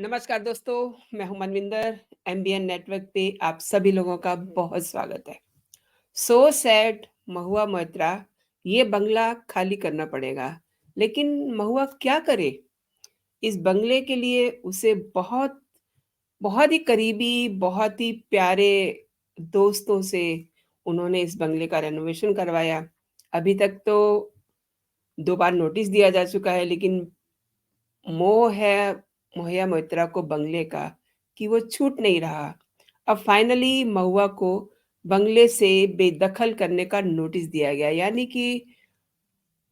नमस्कार दोस्तों, मैं हूं मनविंदर। एमबीएन नेटवर्क पे आप सभी लोगों का बहुत स्वागत है। सो सैड महुआ मोइत्रा, ये बंगला खाली करना पड़ेगा। लेकिन महुआ क्या करे? इस बंगले के लिए उसे बहुत बहुत ही करीबी, बहुत ही प्यारे दोस्तों से उन्होंने इस बंगले का रेनोवेशन करवाया। अभी तक तो 2 बार नोटिस दिया जा चुका है, लेकिन मोह है मोहया मोइत्रा को बंगले का कि वो छूट नहीं रहा। अब फाइनली महुआ को बंगले से बेदखल करने का नोटिस दिया गया, यानी कि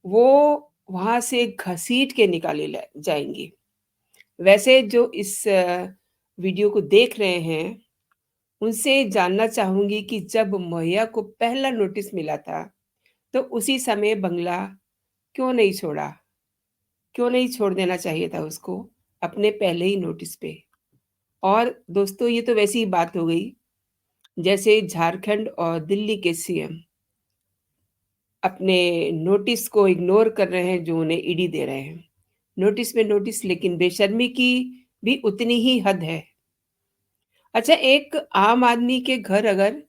वो वहां से घसीट के निकाले जाएंगी। वैसे जो इस वीडियो को देख रहे हैं उनसे जानना चाहूंगी कि जब मोहया को पहला नोटिस मिला था तो उसी समय बंगला क्यों नहीं छोड़ा? क्यों नहीं छोड़ देना चाहिए था उसको अपने पहले ही नोटिस पे? और दोस्तों, ये तो वैसी ही बात हो गई जैसे झारखंड और दिल्ली के सीएम अपने नोटिस को इग्नोर कर रहे हैं जो उन्हें ईडी दे रहे हैं। नोटिस में नोटिस, लेकिन बेशर्मी की भी उतनी ही हद है। अच्छा, एक आम आदमी के घर अगर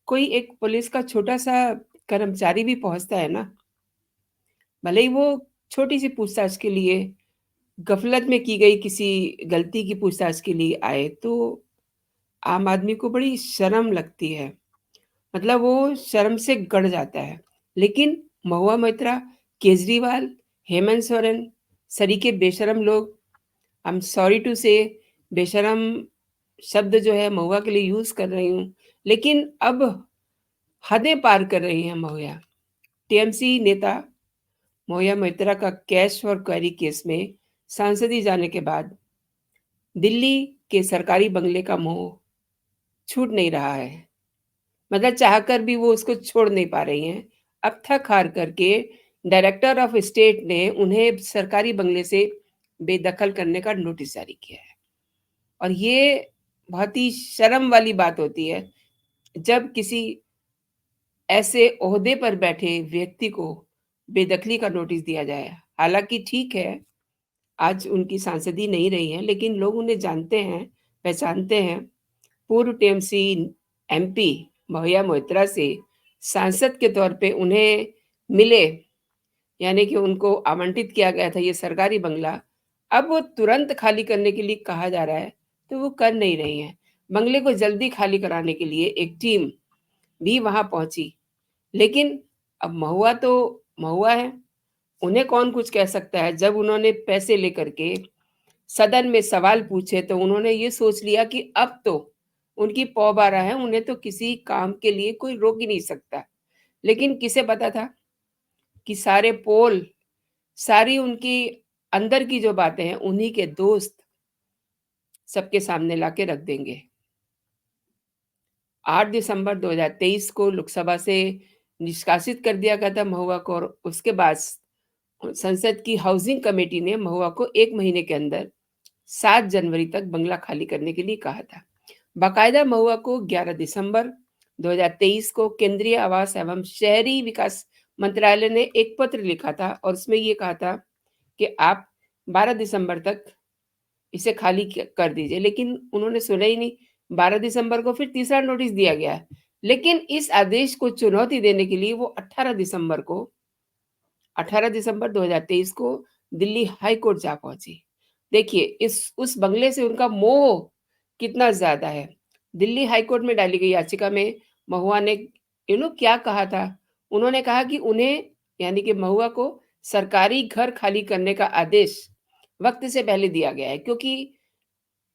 कोई एक पुलिस का छोटा-सा कर्मचारी भी पहुँचता है ना, भले ही वो छोटी-सी पूछताछ के लिए, गफलत में की गई किसी गलती की पूछताछ के लिए आए, तो आम आदमी को बड़ी शर्म लगती है। मतलब वो शर्म से गड़ जाता है। लेकिन महुआ मोइत्रा, केजरीवाल, हेमंत सोरेन सरीके बेशर्म लोग, आई एम सॉरी टू से बेशर्म शब्द जो है महुआ के लिए यूज़ कर रही हूँ, लेकिन अब हदें पार कर रही हैं महुआ। टीएमसी नेता महुआ मोइत्रा का कैश और क्वेरी केस में सांसदी जाने के बाद दिल्ली के सरकारी बंगले का मोह छूट नहीं रहा है। मतलब चाहकर भी वो उसको छोड़ नहीं पा रही हैं। अब थक हार करके डायरेक्टर ऑफ स्टेट ने उन्हें सरकारी बंगले से बेदखल करने का नोटिस जारी किया है। और ये बहुत ही शर्म वाली बात होती है जब किसी ऐसे ओहदे पर बैठे व्यक्ति को बेदखली का नोटिस दिया जाए। हालाँकि ठीक है, आज उनकी सांसदी नहीं रही हैं, लेकिन लोग उन्हें जानते हैं, पहचानते हैं। पूर्व टीएमसी एमपी महुआ मोइत्रा से सांसद के तौर पे उन्हें मिले, यानी कि उनको आवंटित किया गया था ये सरकारी बंगला। अब वो तुरंत खाली करने के लिए कहा जा रहा है, तो वो कर नहीं रही हैं। बंगले को जल्दी खाली कराने के लिए एक टीम भी वहां पहुंची, लेकिन अब महुआ तो महुआ है, उन्हें कौन कुछ कह सकता है। जब उन्होंने पैसे लेकर के सदन में सवाल पूछे तो उन्होंने ये सोच लिया कि अब तो उनकी पौ बारह है, उन्हें तो किसी काम के लिए कोई रोक ही नहीं सकता। लेकिन किसे पता था कि सारे पोल, सारी उनकी अंदर की जो बातें हैं उन्हीं के दोस्त सबके सामने लाके रख देंगे। 8 दिसंबर 2023 को लोकसभा से निष्कासित कर दिया गया था महुआ को, और उसके बाद संसद की हाउसिंग कमेटी ने महुआ को 1 महीने के अंदर 7 जनवरी तक बंगला खाली करने के लिए कहा था। बाकायदा महुआ को 11 दिसंबर 2023 को केंद्रीय आवास एवं शहरी विकास मंत्रालय ने एक पत्र लिखा था और उसमें ये कहा था कि आप 12 दिसंबर तक इसे खाली कर दीजिए, लेकिन उन्होंने सुना ही नहीं। 12 दिसंबर को फिर तीसरा नोटिस दिया गया, लेकिन इस आदेश को चुनौती देने के लिए वो 18 दिसंबर 2023 को दिल्ली हाई कोर्ट जा पहुंची। देखिए इस उस बंगले से उनका मोह कितना ज्यादा है। दिल्ली हाई कोर्ट में डाली गई याचिका में महुआ ने क्या कहा था? उन्होंने कहा कि उन्हें, यानी कि महुआ को, सरकारी घर खाली करने का आदेश वक्त से पहले दिया गया है, क्योंकि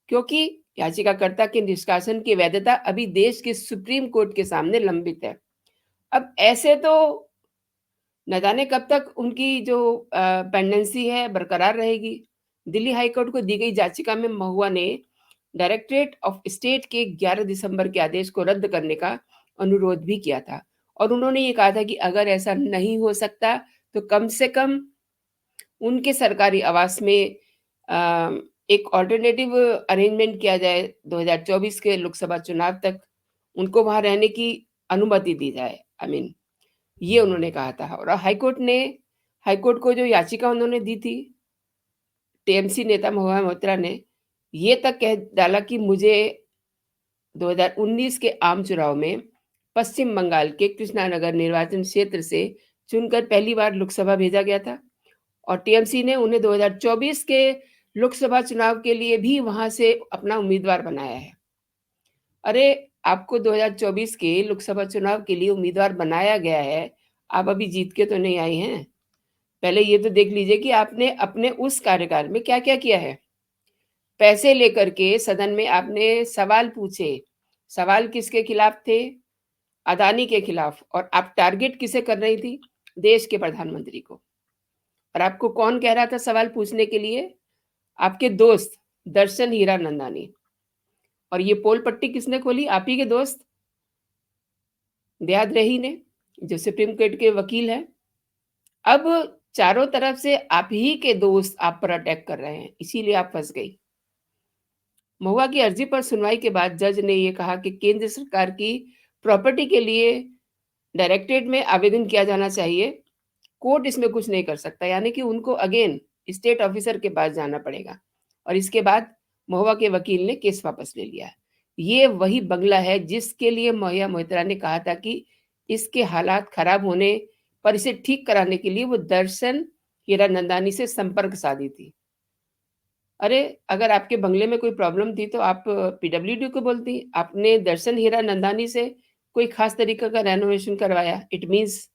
क्योंकि याचिकाकर्ता के निष्कासन की वैधता अभी देश के सुप्रीम कोर्ट के सामने लंबित है। अब ऐसे तो न जाने कब तक उनकी जो पेंडेंसी है बरकरार रहेगी। दिल्ली हाई कोर्ट को दी गई याचिका में महुआ ने डायरेक्टरेट ऑफ स्टेट के 11 दिसंबर के आदेश को रद्द करने का अनुरोध भी किया था, और उन्होंने ये कहा था कि अगर ऐसा नहीं हो सकता तो कम से कम उनके सरकारी आवास में अ, एक ऑल्टरनेटिव अरेंजमेंट किया जाए। 2024 के लोकसभा चुनाव तक उनको वहां रहने की अनुमति दी जाए। आई मीन, ये उन्होंने कहा था। और हाईकोर्ट को जो याचिका उन्होंने दी थी, टीएमसी नेता महुआ मोइत्रा ने, ये तक कह डाला कि मुझे 2019 के आम चुनाव में पश्चिम बंगाल के कृष्णानगर निर्वाचन क्षेत्र से चुनकर पहली बार लोकसभा भेजा गया था और टीएमसी ने उन्हें 2024 के लोकसभा चुनाव के लिए भी वहां से अपना उम्मीदवार बनाया है। अरे, आपको 2024 के लोकसभा चुनाव के लिए उम्मीदवार बनाया गया है, आप अभी जीत के तो नहीं आई हैं। पहले ये तो देख लीजिए कि आपने अपने उस कार्यकाल में क्या-क्या किया है। पैसे लेकर के सदन में आपने सवाल पूछे। सवाल किसके खिलाफ थे? अदानी के खिलाफ और आप टारगेट किसे कर रही थी? देश के प्रधानमंत्री को। और आपको कौन कह रहा था सवाल पूछने के लिए? आपके दोस्त दर्शन हीरानंदानी। और ये पोल पट्टी किसने खोली? आप ही के दोस्त दयाद रही ने, जो सुप्रीम कोर्ट के वकील हैं। अब चारों तरफ से आप ही के दोस्त आप पर अटैक कर रहे हैं, इसीलिए आप फँस गई। महुआ की अर्जी पर सुनवाई के बाद जज ने ये कहा कि केंद्र सरकार की प्रॉपर्टी के लिए डायरेक्टरेट में आवेदन किया जाना चाहिए। कोर्ट इसमें कुछ नहीं कर सकता, यानी कि उनको अगेन स्टेट ऑफिसर के पास जाना पड़ेगा। और इसके बाद महुआ के वकील ने केस वापस ले लिया। ये वही बंगला है जिसके लिए महुआ मोइत्रा ने कहा था कि इसके हालात खराब होने पर इसे ठीक कराने के लिए वो दर्शन हीरानंदानी से संपर्क साधी थी। अरे! अगर आपके बंगले में कोई प्रॉब्लम थी तो आप पीडब्ल्यूडी को बोलती। आपने दर्शन हीरानंदानी से कोई खास तरीके का रेनोवेशन करवाया, इट मीन्स।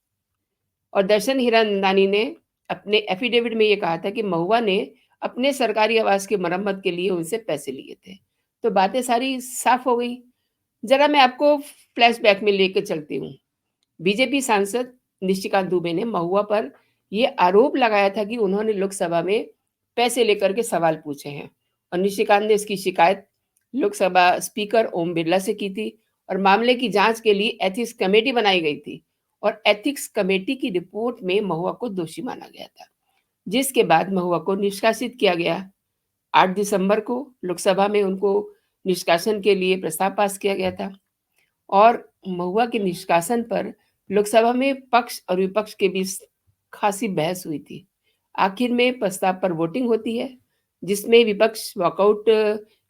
और दर्शन हीरानंदानी ने अपने एफिडेविट में ये कहा था कि महुआ ने अपने सरकारी आवास की मरम्मत के लिए उनसे पैसे लिए थे। तो बातें सारी साफ हो गई। ज़रा मैं आपको फ्लैशबैक में लेके चलती हूँ। बीजेपी सांसद निशिकांत दुबे ने महुआ पर ये आरोप लगाया था कि उन्होंने लोकसभा में पैसे लेकर के सवाल पूछे हैं और निशिकांत ने इसकी शिकायत लोकसभा स्पीकर ओम बिरला से की थी और मामले की जांच के लिए एथिक्स कमेटी बनाई गई थी और एथिक्स कमेटी की रिपोर्ट में महुआ को दोषी माना गया था, जिसके बाद महुआ को निष्कासित किया गया। 8 दिसंबर को लोकसभा में उनको निष्कासन के लिए प्रस्ताव पास किया गया था और महुआ के निष्कासन पर लोकसभा में पक्ष और विपक्ष के बीच खासी बहस हुई थी। आखिर में प्रस्ताव पर वोटिंग होती है, जिसमें विपक्ष वॉकआउट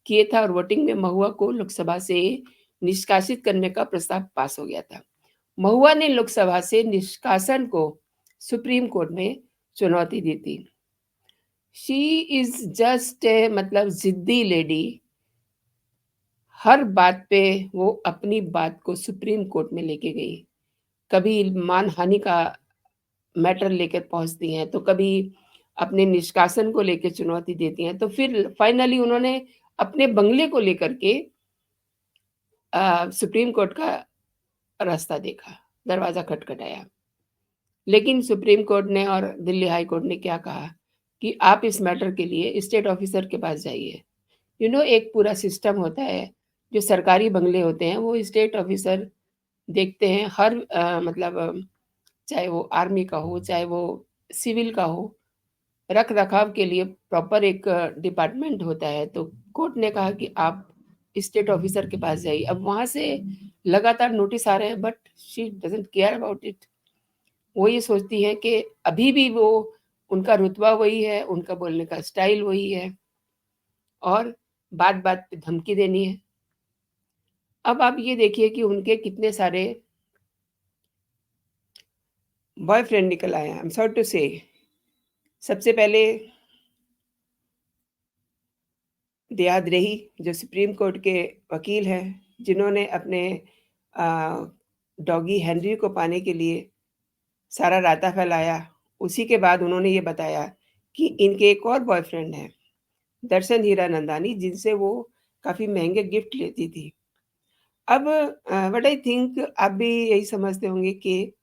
किए था और वोटिंग में महुआ को लोकसभा से निष्कासित करने का प्रस्ताव पास हो गया था। महुआ ने लोकसभा से निष्कासन को सुप्रीम कोर्ट में चुनौती दी थी। शी इज़ जस्ट ए मतलब ज़िद्दी लेडी। हर बात पे वो अपनी बात को सुप्रीम कोर्ट में लेके गई। कभी मानहानि का मैटर लेकर पहुँचती हैं, तो कभी अपने निष्कासन को लेके चुनौती देती हैं, तो फिर फाइनली उन्होंने अपने बंगले को लेकर के सुप्रीम कोर्ट का रास्ता देखा, दरवाज़ा खटखटाया। लेकिन सुप्रीम कोर्ट ने और दिल्ली हाई कोर्ट ने क्या कहा कि आप इस मैटर के लिए स्टेट ऑफिसर के पास जाइए। एक पूरा सिस्टम होता है, जो सरकारी बंगले होते हैं, वो स्टेट ऑफिसर देखते हैं हर चाहे वो आर्मी का हो, चाहे वो सिविल का हो, रख-रखाव के लिए प्रॉपर एक डिपार्टमेंट होता है। तो कोर्ट ने कहा कि आप स्टेट ऑफिसर के पास जाइए। अब वहाँ से लगातार नोटिस आ रहे हैं, but she doesn't care about it. वो ये सोचती है कि अभी भी वो उनका रुतबा वही है, उनका बोलने का स्टाइल वही है और बात-बात पे धमकी देनी है। अब आप ये देखिए कि उनके कितने सारे बॉयफ्रेंड निकल आए हैं, आई एम सॉरी टू से। सबसे पहले दियाद रही, जो सुप्रीम कोर्ट के वकील हैं, जिन्होंने अपने अ, डॉगी हेनरी को पाने के लिए सारा राता फैलाया। उसी के बाद उन्होंने ये बताया कि इनके एक और बॉयफ्रेंड हैं, दर्शन हीरानंदानी, जिनसे वो काफ़ी महँगे गिफ्ट लेती थी। अब व्हाट आई थिंक आप भी यही समझते होंगे कि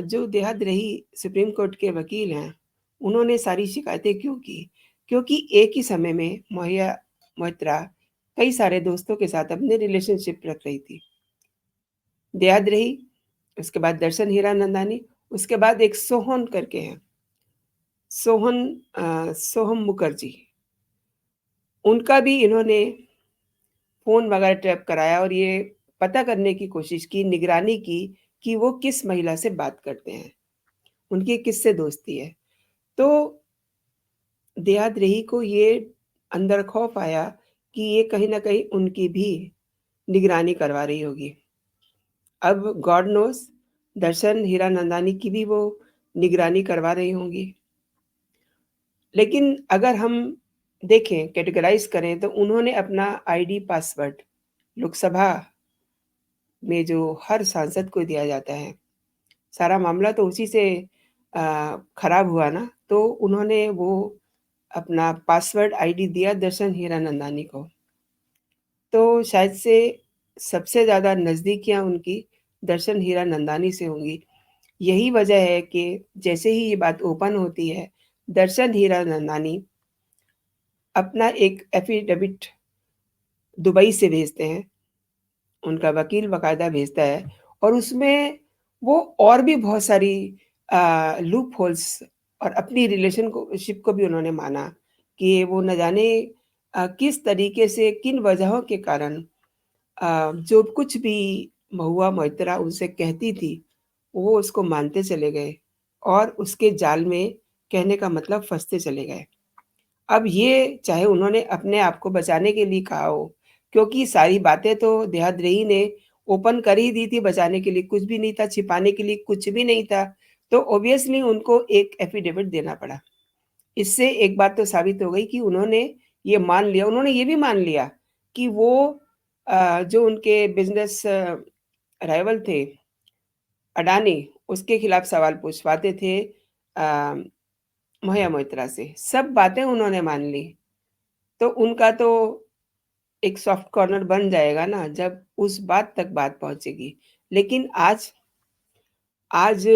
जो देहात रही सुप्रीम कोर्ट के वकील हैं, उन्होंने सारी शिकायतें क्यों की? क्योंकि एक ही समय में महुआ मोइत्रा कई सारे दोस्तों के साथ अपने रिलेशनशिप रख रही थी। देहात रही, उसके बाद दर्शन हीरानंदानी, उसके बाद एक सोहन करके हैं, सोहम मुखर्जी, उनका भी इन्होंने फ़ोन वगैरह ट्रैप कराया और ये पता करने की कोशिश की, निगरानी की कि वो किस महिला से बात करते हैं, उनकी किससे दोस्ती है। तो देहात रही को ये अंदर खौफ आया कि ये कहीं न कहीं उनकी भी निगरानी करवा रही होगी। अब गॉड नोज़ दर्शन हीरानंदानी की भी वो निगरानी करवा रही होंगी। लेकिन अगर हम देखें, कैटेगराइज़ करें तो उन्होंने अपना आईडी पासवर्ड लोकसभा में जो हर सांसद को दिया जाता है, सारा मामला तो उसी से खराब हुआ ना, तो उन्होंने वो अपना पासवर्ड आईडी दिया दर्शन हीरानंदानी को। तो शायद से सबसे ज़्यादा नज़दीकियाँ उनकी दर्शन हीरानंदानी से होंगी। यही वजह है कि जैसे ही ये बात ओपन होती है, दर्शन हीरानंदानी अपना एक एफ़िडेविट दुबई से भेजते हैं, उनका वकील बाकायदा भेजता है और उसमें वो और भी बहुत सारी लूप होल्स और अपनी रिलेशन को शिप को भी उन्होंने माना कि वो न जाने किस तरीके से, किन वजहों के कारण जो कुछ भी महुआ मोइत्रा उनसे कहती थी, वो उसको मानते चले गए और उसके जाल में कहने का मतलब फँसते चले गए। अब ये चाहे उन्होंने अपने आप को बचाने के लिए कहा हो, क्योंकि सारी बातें तो देहाद्रेही ने ओपन कर ही दी थी बचाने के लिए, कुछ भी नहीं था, छिपाने के लिए कुछ भी नहीं था, तो ऑब्वियसली उनको एक एफ़िडेविट देना पड़ा। इससे एक बात तो साबित हो गई कि उन्होंने ये मान लिया, उन्होंने ये भी मान लिया कि वो जो उनके बिज़नेस राइवल थे, अडानी, उसके खिलाफ सवाल पूछवाते थे महुआ मोइत्रा से। सब बातें उन्होंने मान ली। तो उनका तो एक सॉफ्ट कॉर्नर बन जाएगा ना, जब उस बात तक बात पहुँचेगी। लेकिन आज आज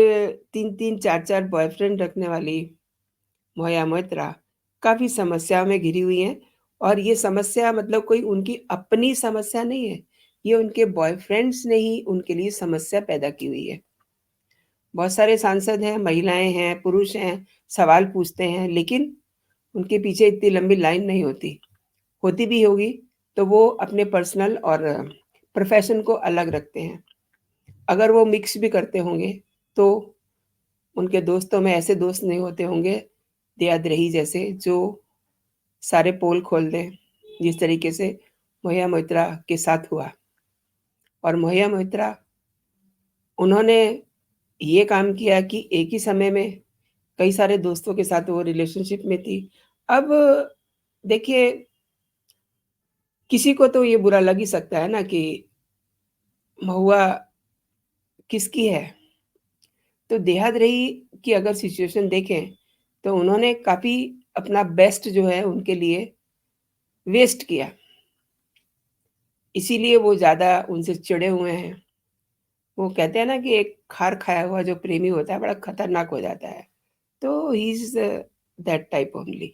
3-3 4-4 बॉयफ्रेंड रखने वाली महुआ मोइत्रा काफ़ी समस्याओं में घिरी हुई हैं और ये समस्या मतलब कोई उनकी अपनी समस्या नहीं है, ये उनके बॉयफ्रेंड्स ने ही उनके लिए समस्या पैदा की हुई है। बहुत सारे सांसद हैं, महिलाएँ हैं, पुरुष हैं, सवाल पूछते हैं, लेकिन उनके पीछे इतनी लंबी लाइन नहीं होती। होती भी होगी, तो वो अपने पर्सनल और प्रोफ़ेशन को अलग रखते हैं। अगर वो मिक्स भी करते होंगे, तो उनके दोस्तों में ऐसे दोस्त नहीं होते होंगे, देहाद्रेही जैसे, जो सारे पोल खोल दें, जिस तरीके से महुआ मोइत्रा के साथ हुआ। और महुआ मोइत्रा उन्होंने ये काम किया कि एक ही समय में कई सारे दोस्तों के साथ वो रिलेशनशिप में थी। अब देखिए, किसी को तो ये बुरा लग ही सकता है ना कि महुआ किसकी है? तो देहाद्रेही की अगर सिचुएशन देखें, तो उन्होंने काफ़ी अपना बेस्ट जो है उनके लिए वेस्ट किया। इसीलिए वो ज़्यादा उनसे चिढ़े हुए हैं। वो कहते हैं ना कि एक खार खाया हुआ जो प्रेमी होता है, बड़ा खतरनाक हो जाता है। तो he is that type only.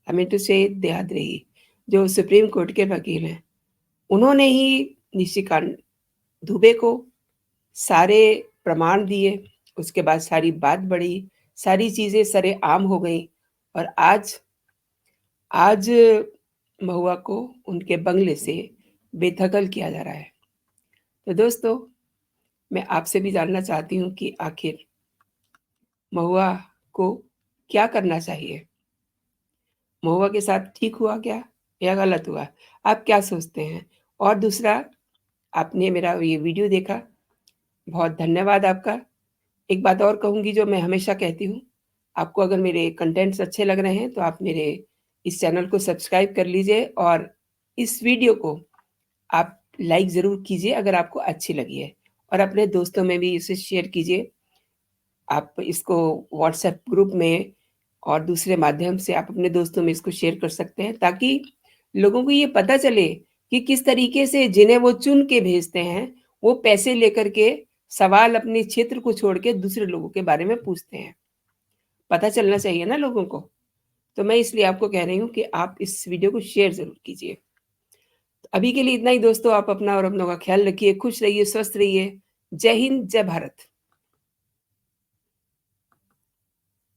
I mean to say देहाद्रेही, जो सुप्रीम कोर्ट के वकील हैं, उन्होंने ही निशिकांत दुबे को सारे प्रमाण दिए, उसके बाद सारी बात बढ़ी, सारी चीज़ें सरेआम हो गईं और आज आज महुआ को उनके बंगले से बेदखल किया जा रहा है। तो दोस्तों, मैं आपसे भी जानना चाहती हूँ कि आखिर महुआ को क्या करना चाहिए? महुआ के साथ ठीक हुआ क्या या गलत हुआ? आप क्या सोचते हैं? और दूसरा, आपने मेरा ये वीडियो देखा, बहुत धन्यवाद आपका। एक बात और कहूँगी जो मैं हमेशा कहती हूँ, आपको अगर मेरे कंटेंट्स अच्छे लग रहे हैं, तो आप मेरे इस चैनल को सब्सक्राइब कर लीजिए और इस वीडियो को आप लाइक ज़रूर कीजिए अगर आपको अच्छी लगी है और अपने दोस्तों में भी इसे शेयर कीजिए। आप इसको व्हाट्सएप ग्रुप में और दूसरे माध्यम से आप अपने दोस्तों में इसको शेयर कर सकते हैं, ताकि लोगों को ये पता चले कि किस तरीके से जिन्हें वो चुन के भेजते हैं, वो पैसे लेकर के सवाल अपने क्षेत्र को छोड़ के दूसरे लोगों के बारे में पूछते हैं। पता चलना चाहिए ना लोगों को। तो मैं इसलिए आपको कह रही हूँ कि आप इस वीडियो को शेयर ज़रूर कीजिए। अभी के लिए इतना ही दोस्तों, आप अपना और अपनों का ख़्याल रखिए, खुश रहिए, स्वस्थ रहिए। जय हिंद, जय भारत।